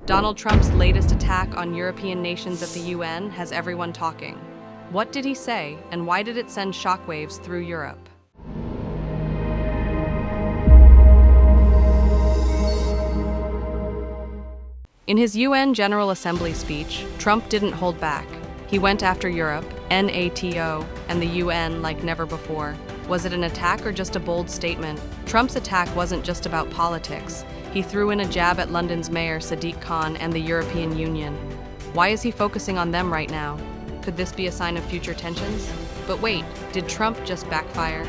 Donald Trump's latest attack on European nations at the UN has everyone talking. What did he say, and why did it send shockwaves through Europe? In his UN General Assembly speech, Trump didn't hold back. He went after Europe, NATO, and the UN like never before. Was it an attack or just a bold statement? Trump's attack wasn't just about politics. He threw in a jab at London's mayor, Sadiq Khan, and the European Union. Why is he focusing on them right now? Could this be a sign of future tensions? But wait, did Trump just backfire?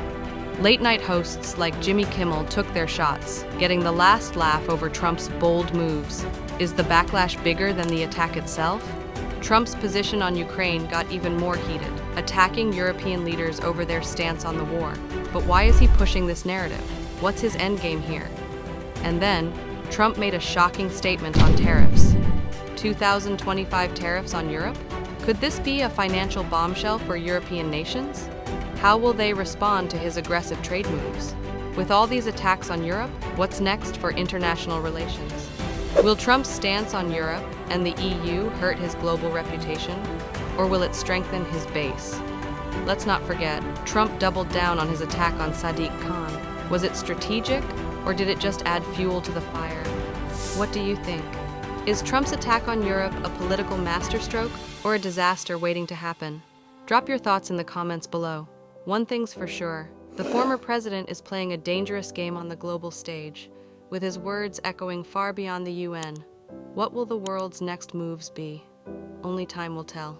Late-night hosts like Jimmy Kimmel took their shots, getting the last laugh over Trump's bold moves. Is the backlash bigger than the attack itself? Trump's position on Ukraine got even more heated, attacking European leaders over their stance on the war. But why is he pushing this narrative? What's his endgame here? And then, Trump made a shocking statement on tariffs. 2025 tariffs on Europe? Could this be a financial bombshell for European nations? How will they respond to his aggressive trade moves? With all these attacks on Europe, what's next for international relations? Will Trump's stance on Europe and the EU hurt his global reputation, or will it strengthen his base? Let's not forget, Trump doubled down on his attack on Sadiq Khan. Was it strategic, or did it just add fuel to the fire? What do you think? Is Trump's attack on Europe a political masterstroke or a disaster waiting to happen? Drop your thoughts in the comments below. One thing's for sure, the former president is playing a dangerous game on the global stage, with his words echoing far beyond the UN. What will the world's next moves be? Only time will tell.